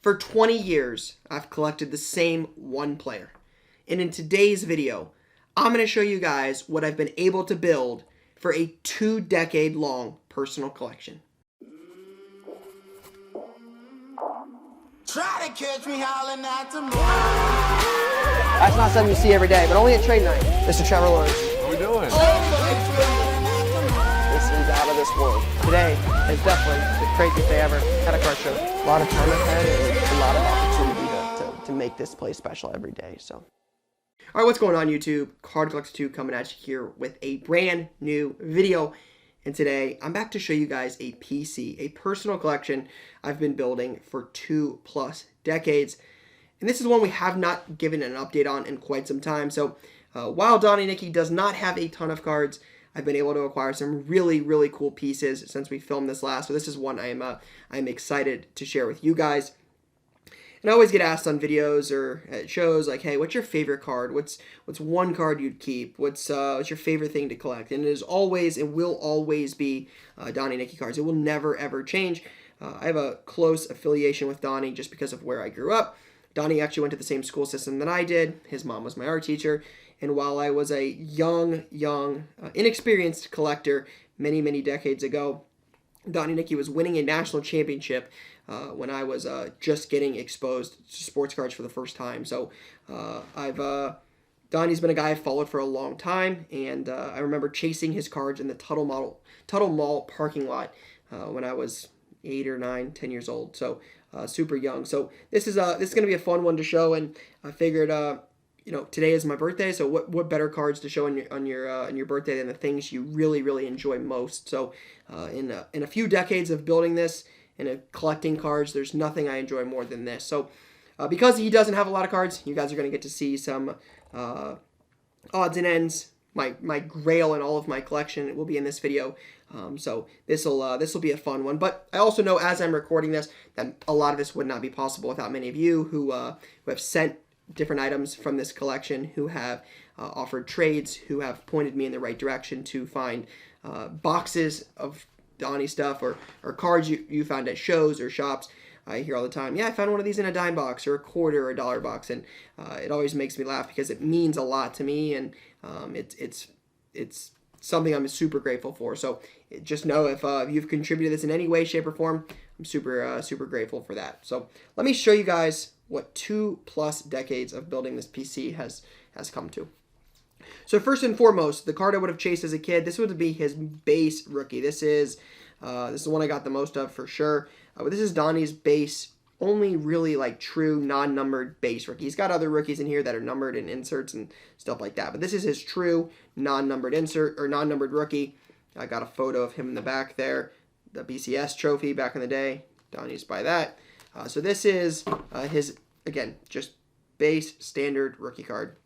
For 20 years, I've collected the same one player. And in today's video, I'm going to show you guys what I've been able to build for a 2-decade-long personal collection. Try to catch me howling at the moon. That's not something you see every day, but only at trade night. Mr. Trevor Lawrence. What are we doing? This is out of this world. Today is definitely the craziest day ever at a card show. A lot of time ahead and a lot of opportunity to make this place special every day. So. All right, what's going on YouTube? Card Collector 2 coming at you here with a brand new video. And today, I'm back to show you guys a PC, a personal collection I've been building for 2+ decades. And this is one we have not given an update on in quite some time. So while Donnie Nickey does not have a ton of cards, I've been able to acquire some really, really cool pieces since we filmed this last. So this is one I'm excited to share with you guys. And I always get asked on videos or at shows like, hey, what's your favorite card? What's one card you'd keep? What's your favorite thing to collect? And it is always, it will always be Donnie Nickey cards. It will never, ever change. I have a close affiliation with Donnie just because of where I grew up. Donnie actually went to the same school system that I did. His mom was my art teacher. And while I was a young, inexperienced collector many, many decades ago, Donnie Nickey was winning a national championship when I was just getting exposed to sports cards for the first time. So Donnie's been a guy I've followed for a long time, and I remember chasing his cards in the Tuttle Mall parking lot when I was 8 or 9, 10 years old. So super young. So this is going to be a fun one to show, and I figured today is my birthday, so what better cards to show on your birthday than the things you really, really enjoy most. So in a few decades of building this and collecting cards, there's nothing I enjoy more than this. So because he doesn't have a lot of cards, you guys are going to get to see some odds and ends, my grail in all of my collection. It will be in this video. So this will be a fun one. But I also know as I'm recording this that a lot of this would not be possible without many of you who have sent different items from this collection, who have offered trades, who have pointed me in the right direction to find boxes of Donnie stuff or cards you found at shows or shops. I hear all the time, yeah, I found one of these in a dime box or a quarter or a dollar box, and it always makes me laugh because it means a lot to me, and it's something I'm super grateful for. So just know if you've contributed this in any way, shape, or form, I'm super grateful for that. So let me show you guys what 2+ decades of building this PC has come to. So first and foremost, the card I would have chased as a kid, this would be his base rookie. This is the one I got the most of for sure. But this is Donnie's base, only really like true non-numbered base rookie. He's got other rookies in here that are numbered and inserts and stuff like that. But this is his true non-numbered insert or non-numbered rookie. I got a photo of him in the back there. The BCS trophy back in the day. Donnie's by that. So this is his, again, just base standard rookie card.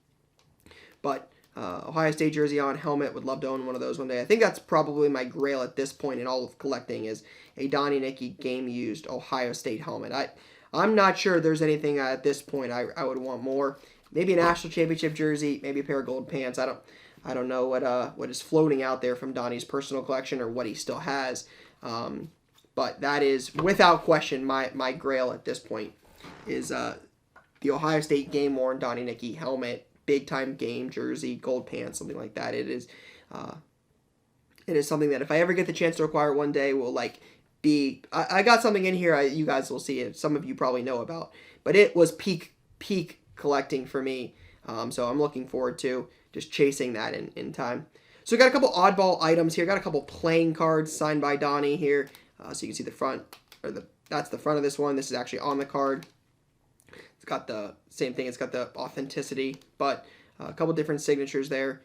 But Ohio State jersey on, helmet, would love to own one of those one day. I think that's probably my grail at this point in all of collecting is a Donnie Nickey game-used Ohio State helmet. I'm not sure there's anything at this point I would want more. Maybe a national championship jersey, maybe a pair of gold pants. I don't know what is floating out there from Donnie's personal collection or what he still has. But that is, without question, my grail at this point is the Ohio State game-worn Donnie Nickey helmet, big-time game jersey, gold pants, something like that. It is something that if I ever get the chance to acquire one day will be... I got something in here you guys will see it. Some of you probably know about. But it was peak collecting for me. So I'm looking forward to just chasing that in time. So we got a couple oddball items here. Got a couple playing cards signed by Donnie here. So you can see the front, that's the front of this one. This is actually on the card. It's got the same thing. It's got the authenticity, but a couple different signatures there.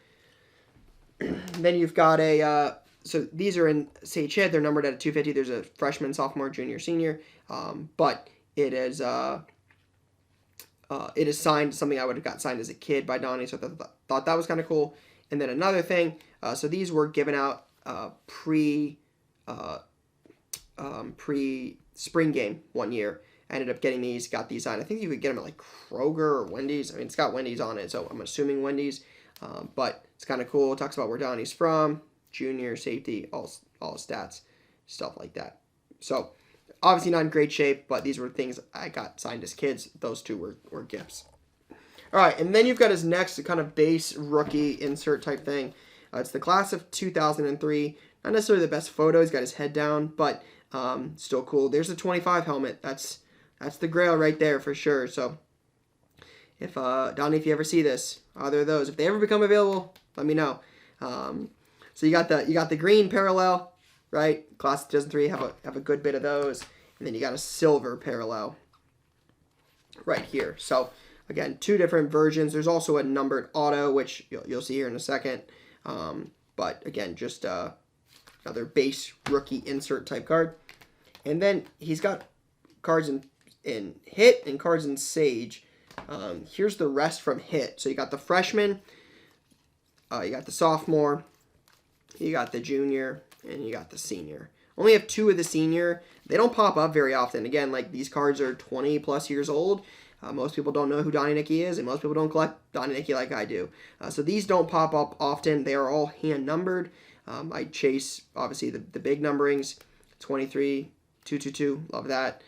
Then you've got so these are in Sage Hit. They're numbered at a 250. There's a freshman, sophomore, junior, senior. But it is signed, something I would have got signed as a kid by Donnie, so I thought that was kind of cool. And then another thing, so these were given out pre-spring game one year. I ended up getting these, got these signed. I think you could get them at like Kroger or Wendy's. I mean, it's got Wendy's on it, so I'm assuming Wendy's. But it's kind of cool. It talks about where Donnie's from, junior, safety, all stats, stuff like that. So obviously not in great shape, but these were things I got signed as kids. Those two were gifts. All right, and then you've got his next kind of base rookie insert type thing. It's the class of 2003. Not necessarily the best photo. He's got his head down, but still cool. There's the 25 helmet. That's the grail right there for sure. So if Donnie, if you ever see this, either of those, if they ever become available, let me know. So you got the green parallel, right? Class of 2003 have a good bit of those, and then you got a silver parallel right here. So again, two different versions. There's also a numbered auto, which you'll see here in a second. But again, just another base rookie insert type card. And then he's got cards in Hit and cards in Sage. Here's the rest from Hit. So you got the freshman, you got the sophomore, you got the junior, and you got the senior. Only have two of the senior. They don't pop up very often. Again, like these cards are 20 plus years old. Most people don't know who Donnie Nickey is, and most people don't collect Donnie Nickey like I do. So these don't pop up often. They are all hand numbered. I chase, obviously, the big numberings, 23, 222, love that.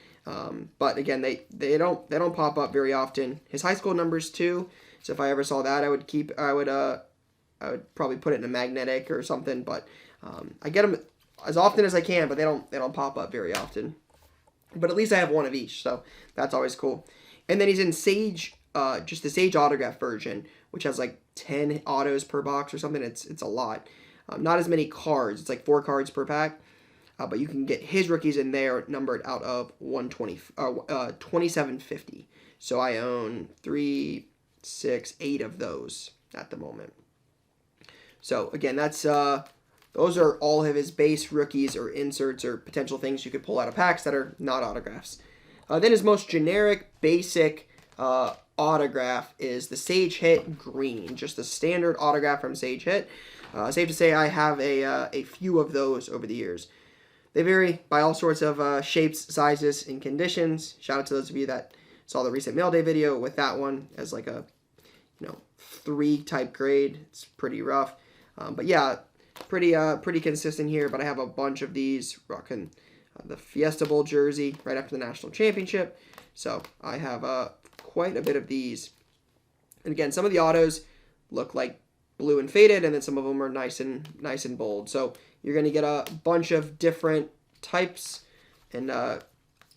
But again, they don't pop up very often. His high school numbers too. So if I ever saw that, I would probably put it in a magnetic or something. But I get them as often as I can, but they don't pop up very often. But at least I have one of each, so that's always cool. And then he's in Sage, just the Sage autograph version, which has like 10 autos per box or something. It's a lot. Not as many cards. It's like 4 cards per pack. But you can get his rookies in there numbered out of 2750. So I own 3, 6, 8 of those at the moment. So again, that's those are all of his base rookies or inserts or potential things you could pull out of packs that are not autographs. Then his most generic, basic autograph is the Sage Hit Green, just the standard autograph from Sage Hit. Safe to say I have a few of those over the years. They vary by all sorts of shapes, sizes, and conditions. Shout out to those of you that saw the recent mail day video with that one as like a 3 type grade. It's pretty rough, but yeah, pretty consistent here. But I have a bunch of these rocking the Fiesta Bowl jersey right after the national championship. So I have quite a bit of these. And again, some of the autos look like blue and faded, and then some of them are nice and bold. So you're going to get a bunch of different types and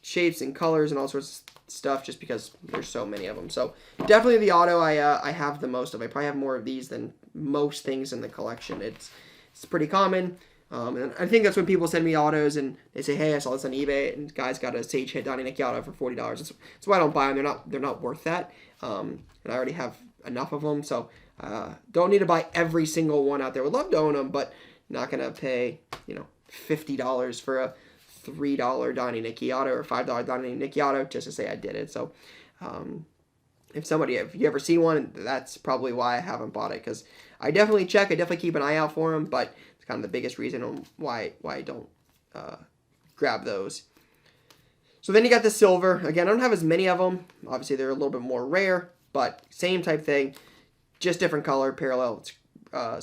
shapes and colors and all sorts of stuff just because there's so many of them. So definitely the auto I have the most of. I probably have more of these than most things in the collection. It's pretty common. And I think that's when people send me autos and they say, hey, I saw this on eBay and guys got a Sage Hit Donnie Nickey auto for $40. That's why I don't buy them. They're not worth that. And I already have enough of them. So don't need to buy every single one out there. Would love to own them, but not going to pay, $50 for a $3 Donnie Nickey auto or $5 Donnie Nickey auto just to say I did it. So if you ever see one, that's probably why I haven't bought it, because I definitely check. I definitely keep an eye out for them, but it's kind of the biggest reason why I don't grab those. So then you got the silver. Again, I don't have as many of them. Obviously, they're a little bit more rare, but same type thing, just different color, parallel. It's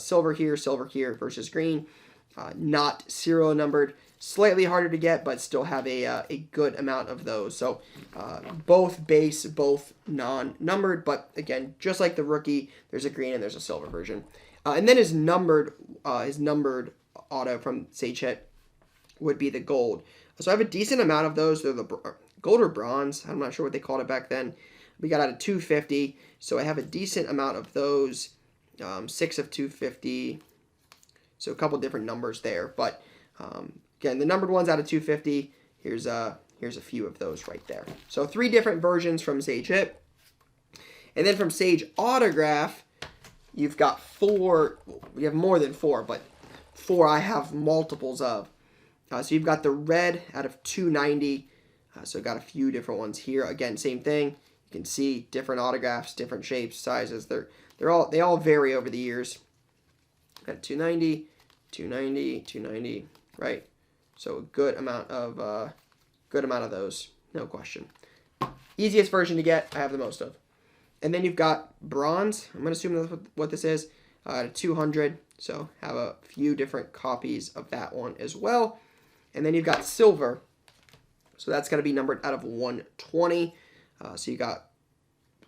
silver here versus green. Not serial numbered. Slightly harder to get, but still have a good amount of those. So both base, both non-numbered, but again, just like the rookie, there's a green and there's a silver version. And then his numbered auto from Sage Hit would be the gold. So I have a decent amount of those. They're the gold or bronze. I'm not sure what they called it back then. We got out of 250, so I have a decent amount of those. 6 of 250. So a couple different numbers there, but again, the numbered ones out of 250. Here's a few of those right there. So 3 different versions from Sage Hit, and then from Sage Autograph, you've got 4. We have more than 4, but 4 I have multiples of. So you've got the red out of 290. So got a few different ones here. Again, same thing. You can see different autographs, different shapes, sizes. They all vary over the years. Got 290, 290, 290, right? So a good amount of those, no question. Easiest version to get, I have the most of. And then you've got bronze. I'm going to assume that's what this is. 200, so have a few different copies of that one as well. And then you've got silver. So that's going to be numbered out of 120. So you got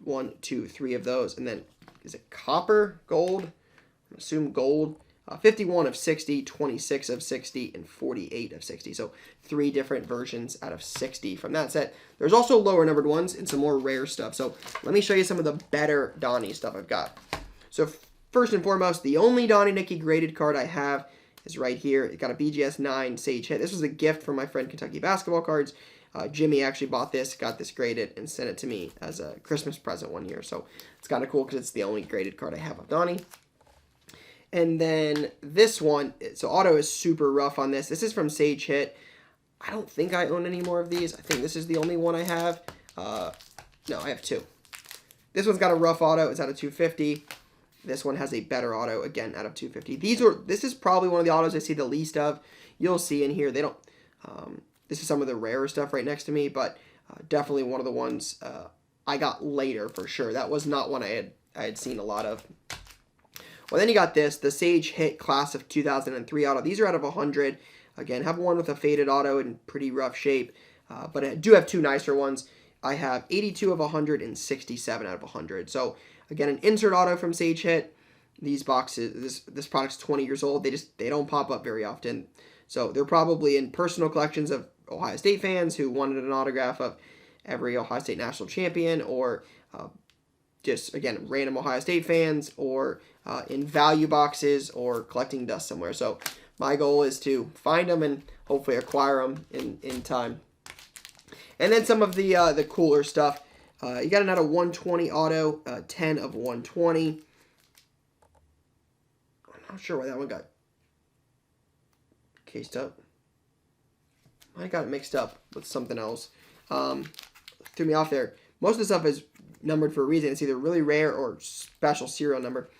1, 2, 3 of those. And then, is it copper, gold? I assume gold. 51 of 60, 26 of 60, and 48 of 60. So 3 different versions out of 60 from that set. There's also lower numbered ones and some more rare stuff. So let me show you some of the better Donnie stuff I've got. So first and foremost, the only Donnie Nickey graded card I have is right here. It got a BGS 9 Sage Hit. This was a gift from my friend Kentucky Basketball Cards. Jimmy actually bought this, got this graded, and sent it to me as a Christmas present one year. So it's kind of cool because it's the only graded card I have of Donnie. And then this one, so auto is super rough on this. This is from Sage Hit. I don't think I own any more of these. I think this is the only one I have. No, I have 2. This one's got a rough auto. It's out of 250. This one has a better auto, again, out of 250. This is probably one of the autos I see the least of. You'll see in here, they don't, this is some of the rarer stuff right next to me, but definitely one of the ones I got later for sure. That was not one I had seen a lot of. Well, then you got this, the Sage Hit Class of 2003 auto. These are out of 100. Again, have one with a faded auto in pretty rough shape, but I do have 2 nicer ones. I have 82 of 100 and 67 out of 100. So, again, an insert auto from Sage Hit. These boxes, this product's 20 years old. They don't pop up very often. So, they're probably in personal collections of Ohio State fans who wanted an autograph of every Ohio State national champion, or just, again, random Ohio State fans, or in value boxes, or collecting dust somewhere. So my goal is to find them and hopefully acquire them in time. And then some of the cooler stuff. You got an out of 120 auto, 10 of 120. I'm not sure why that one got cased up. I got it mixed up with something else. Threw me off there. Most of the stuff is numbered for a reason. It's either really rare or special serial number.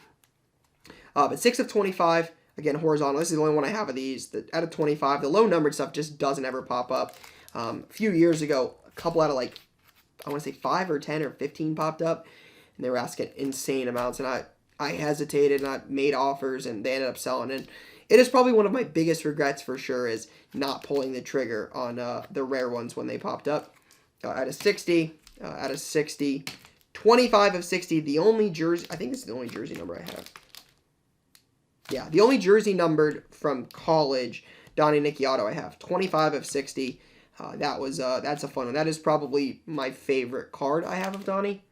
But 6 of 25, again, horizontal. This is the only one I have of these. Out of 25, the low numbered stuff just doesn't ever pop up. A few years ago, a couple out of like, I want to say 5 or 10 or 15 popped up, and they were asking insane amounts, and I hesitated, and I made offers, and they ended up selling. And it is probably one of my biggest regrets for sure, is not pulling the trigger on the rare ones when they popped up. Out of 60, out of 60, 25 of 60, the only jersey, I think this is the only jersey number I have. Yeah, the only jersey numbered from college Donnie Nickey auto I have. 25 of 60. That's a fun one. That is probably my favorite card I have of Donnie.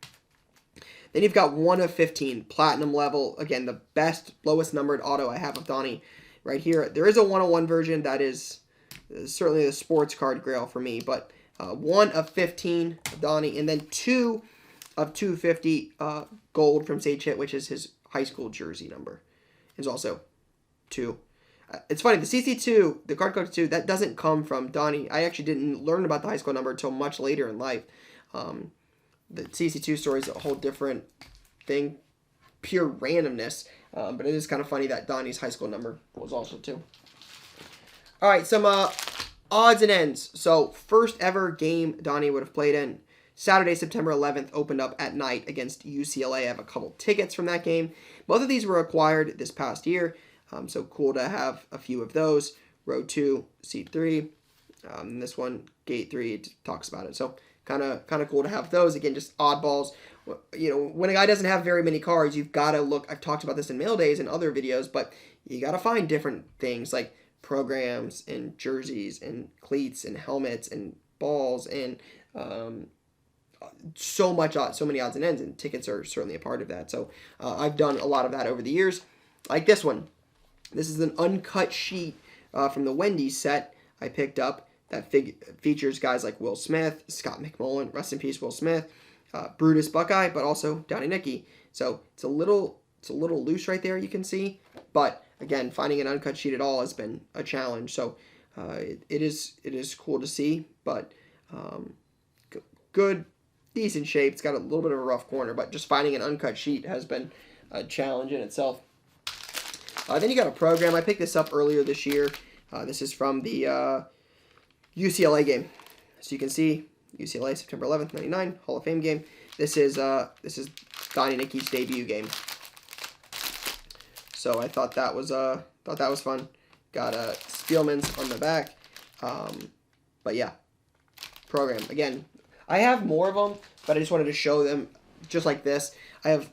Then you've got 1 of 15, platinum level. Again, the best, lowest numbered auto I have of Donnie right here. There is a 101 version that is certainly the sports card grail for me, but 1 of 15 of Donnie, and then 2 of 250 gold from Sage Hit, which is his high school jersey number. Is also 2. It's funny, the CC2, the card collector 2, that doesn't come from Donnie. I actually didn't learn about the high school number until much later in life. The CC2 story is a whole different thing, pure randomness. But it is kind of funny that Donnie's high school number was also 2. All right, some odds and ends. So, first ever game Donnie would have played in. Saturday, September 11th, opened up at night against UCLA. I have a couple tickets from that game. Both of these were acquired this past year, so cool to have a few of those. Row 2, Seat 3. This one, Gate 3, it talks about it. So kind of cool to have those. Again, just oddballs. You know, when a guy doesn't have very many cards, you've got to look. I've talked about this in mail days and other videos, but you got to find different things like programs and jerseys and cleats and helmets and balls and so many odds and ends, and tickets are certainly a part of that. So I've done a lot of that over the years. Like this one. This is an uncut sheet from the Wendy's set I picked up that features guys like Will Smith, Scott McMullen, rest in peace Will Smith, Brutus Buckeye, but also Donnie Nickey. So it's a little loose right there, you can see. But again, finding an uncut sheet at all has been a challenge. So it is cool to see, but good, decent shape. It's got a little bit of a rough corner, but just finding an uncut sheet has been a challenge in itself. Then you got a program. I picked this up earlier this year. This is from the UCLA game. So you can see UCLA September 11th, 99 Hall of Fame game. This is Donnie Nickey's debut game. So I thought that was fun. Got Spielman's on the back. But yeah, program. Again, I have more of them, but I just wanted to show them just like this. I have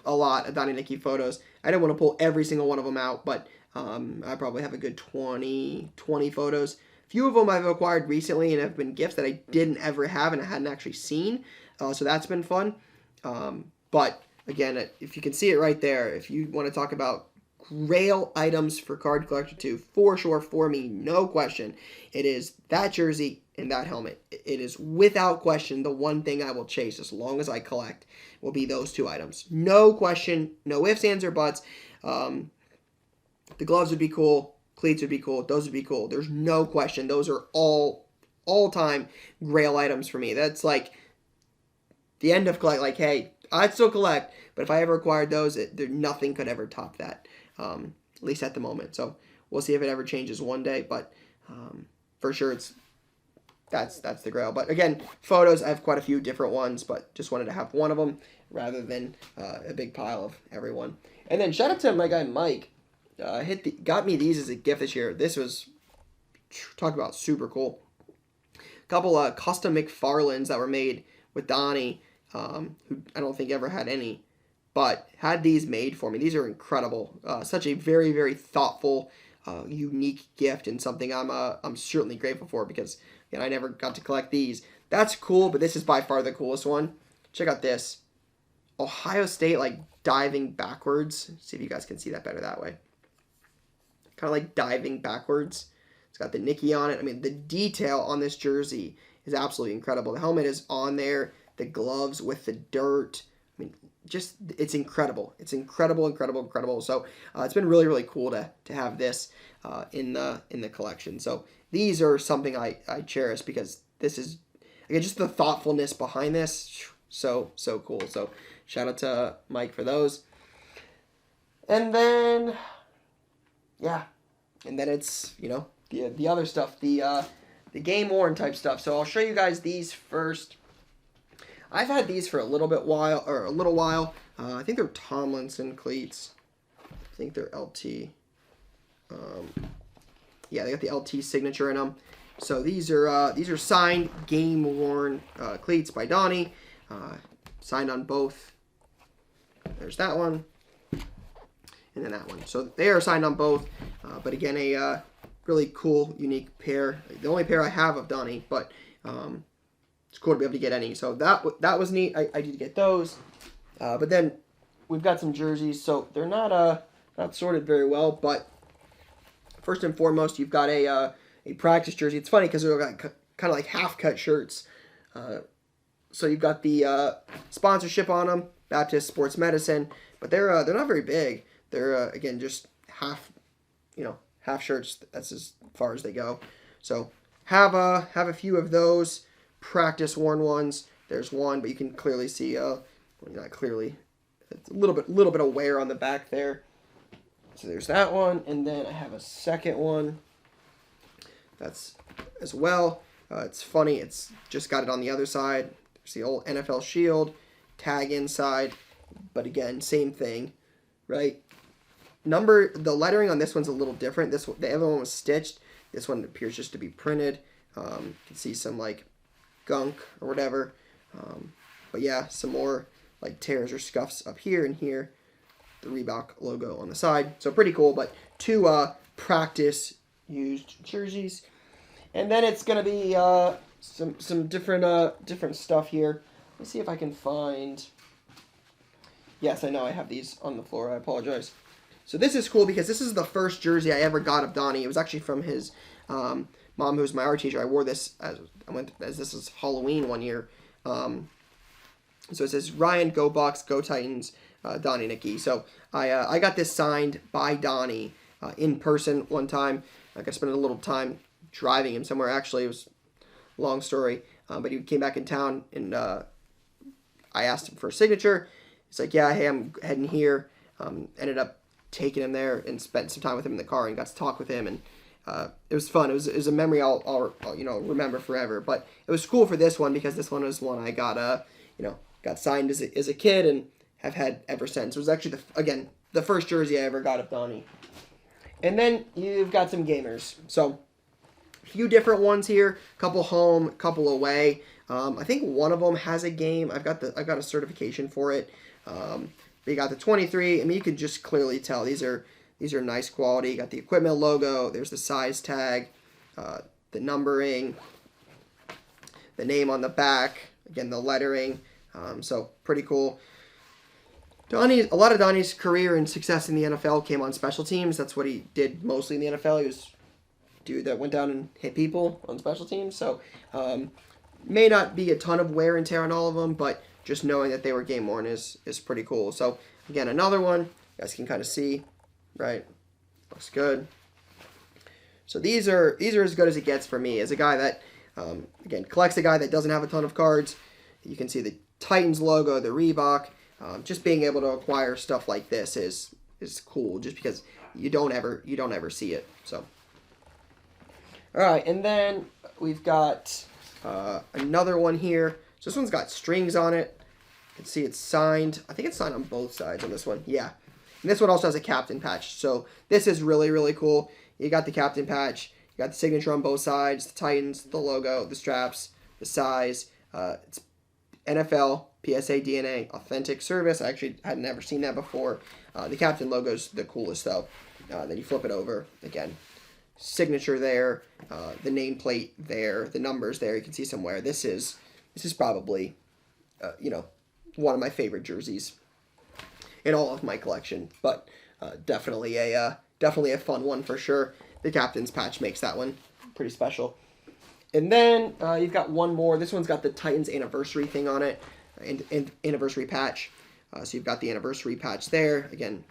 a lot of Donnie Nickey photos. I didn't want to pull every single one of them out, but I probably have a good 20 photos. Few of them I've acquired recently and have been gifts that I didn't ever have and I hadn't actually seen. So that's been fun. But again, if you can see it right there, if you want to talk about grail items for card collector 2, for sure, for me, no question, it is that jersey and that helmet. It is without question the one thing I will chase as long as I collect will be those 2 items. No question, no ifs, ands, or buts. The gloves would be cool. Cleats would be cool. Those would be cool. There's no question. Those are all-time grail items for me. That's like the end of collect. Like, hey, I'd still collect, but if I ever acquired those, nothing could ever top that. At least at the moment. So we'll see if it ever changes one day, but for sure that's the grail. But again, photos, I have quite a few different ones, but just wanted to have one of them rather than a big pile of everyone. And then shout out to my guy Mike. Got me these as a gift this year. This was, talk about super cool. A couple custom McFarlanes that were made with Donnie, who I don't think ever had any, but had these made for me. These are incredible. Such a very, very thoughtful, unique gift, and something I'm certainly grateful for because again, I never got to collect these. That's cool, but this is by far the coolest one. Check out this. Ohio State, like diving backwards. See if you guys can see that better that way. Kind of like diving backwards. It's got the Nickey on it. I mean, the detail on this jersey is absolutely incredible. The helmet is on there. The gloves with the dirt. I mean, just, it's incredible. It's incredible, incredible, incredible. So it's been really, really cool to have this in the collection. So these are something I cherish because this is, again, just the thoughtfulness behind this. So cool. So shout out to Mike for those. And then, yeah. And then it's, you know, the other stuff, the game worn type stuff. So I'll show you guys these first. I've had these for a little while. I think they're Tomlinson cleats. I think they're LT. Yeah, they got the LT signature in them. So these are signed game worn cleats by Donnie. Signed on both. There's that one. And then that one. So they are signed on both. But again, a really cool, unique pair. The only pair I have of Donnie, but it's cool to be able to get any. So that was neat. I did get those. But then we've got some jerseys. So they're not sorted very well. But first and foremost, you've got a practice jersey. It's funny because they've got kind of like half-cut shirts. So you've got the sponsorship on them, Baptist Sports Medicine. But they're not very big. They're, again, just half shirts. That's as far as they go. So have a few of those practice worn ones. There's one, but you can clearly see, not clearly, it's a little bit of wear on the back there. So there's that one, and then I have a second one. That's as well. It's funny. It's just got it on the other side. There's the old NFL shield tag inside, but again, same thing, right? The lettering on this one's a little different. The other one was stitched. This one appears just to be printed. You can see some like gunk or whatever. But yeah, some more like tears or scuffs up here and here. The Reebok logo on the side. So pretty cool, but two practice used jerseys. And then it's gonna be some different stuff here. Let me see if I can find. Yes, I know I have these on the floor. I apologize. So this is cool because this is the first jersey I ever got of Donnie. It was actually from his mom, who's my art teacher. I wore this as this is Halloween one year. So it says Ryan, Go Bucks, Go Titans, Donnie Nickey. So I got this signed by Donnie in person one time. I spent a little time driving him somewhere. Actually, it was a long story. But he came back in town, and I asked him for a signature. He's like, yeah, hey, I'm heading here. Ended up taking him there and spent some time with him in the car and got to talk with him, and it was fun. It was a memory I'll remember forever. But it was cool for this one because this one was one I got got signed as a kid and have had ever since. It was actually the first jersey I ever got of Donnie. And then you've got some gamers. So few different ones here, couple home, couple away. I think one of them has a game. I've got a certification for it. You got the 23. I mean, you can just clearly tell these are nice quality. You got the equipment logo. There's the size tag, the numbering, the name on the back. Again, the lettering. So pretty cool. A lot of Donnie's career and success in the NFL came on special teams. That's what he did mostly in the NFL. He was a dude that went down and hit people on special teams. So may not be a ton of wear and tear on all of them, but just knowing that they were game worn is pretty cool. So again, another one. You guys can kind of see, right? Looks good. So these are as good as it gets for me as a guy that again collects a guy that doesn't have a ton of cards. You can see the Titans logo, the Reebok. Just being able to acquire stuff like this is cool, just because you don't ever see it. So, all right, and then we've got another one here. So this one's got strings on it. You can see it's signed. I think it's signed on both sides on this one. Yeah, and this one also has a captain patch. So this is really cool. You got the captain patch. You got the signature on both sides. The Titans, the logo, the straps, the size. It's NFL, PSA DNA, authentic service. I actually had never seen that before. The captain logo's the coolest though. Then you flip it over. Again, signature there, the nameplate there, the numbers there. You can see somewhere. This is probably, one of my favorite jerseys in all of my collection. But definitely a fun one for sure. The captain's patch makes that one pretty special. And then you've got one more. This one's got the Titans anniversary thing on it, and anniversary patch. So you've got the anniversary patch there. Again,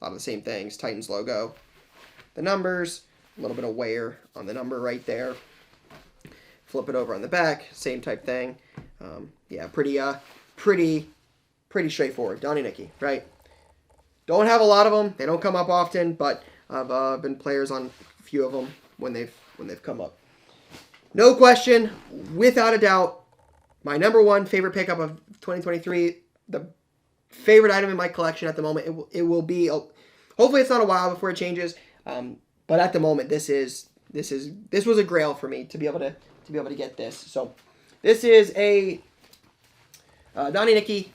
a lot of the same things. Titans logo, the numbers, a little bit of wear on the number right there. Flip it over on the back, same type thing. Yeah, pretty straightforward. Donnie Nickey, right? Don't have a lot of them. They don't come up often, but I've been players on a few of them when they've come up. No question, without a doubt, my number one favorite pickup of 2023, the favorite item in my collection at the moment. It will be. Hopefully, it's not a while before it changes. But at the moment, this was a grail for me to be able to get this. So, this is a Donnie Nickey,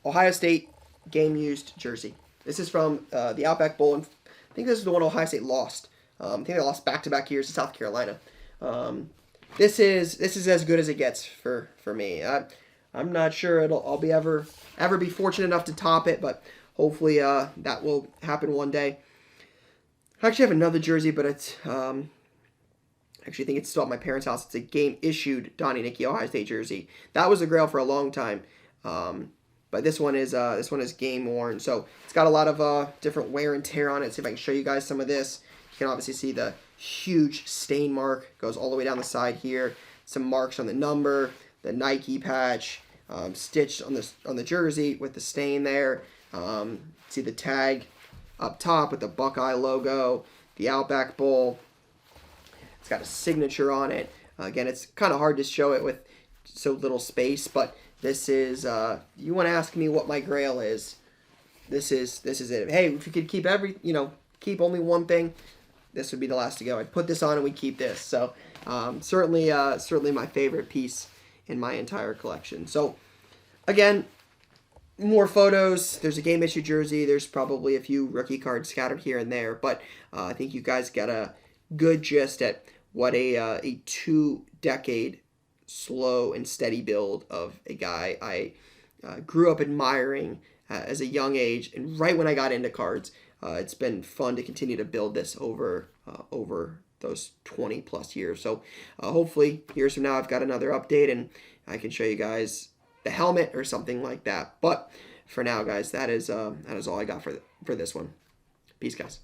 Ohio State game used jersey. This is from the Outback Bowl, and I think this is the one Ohio State lost. I think they lost back-to-back years to South Carolina. This is as good as it gets for me. I'm not sure I'll be ever be fortunate enough to top it, but hopefully that will happen one day. I actually have another jersey, but it's actually think it's still at my parents' house. It's a game issued Donnie Nickey Ohio State jersey. That was a grail for a long time. But this one is game worn, so it's got a lot of different wear and tear on it. See if I can show you guys some of this. You can obviously see the huge stain mark goes all the way down the side here. Some marks on the number, the Nike patch, stitched on the jersey with the stain there. See the tag up top with the Buckeye logo, the Outback Bowl. It's got a signature on it. Again, it's kind of hard to show it with so little space, but this is. You want to ask me what my grail is? This is it. Hey, if you could keep keep only one thing, this would be the last to go. I'd put this on and we'd keep this. So certainly my favorite piece in my entire collection. So again, more photos. There's a game issue jersey. There's probably a few rookie cards scattered here and there, but I think you guys got a good gist at what a 2-decade slow and steady build of a guy I grew up admiring as a young age, and right when I got into cards. It's been fun to continue to build this over those 20 plus years. So hopefully years from now I've got another update and I can show you guys the helmet or something like that. But for now, guys, that is all I got for this one. Peace, guys.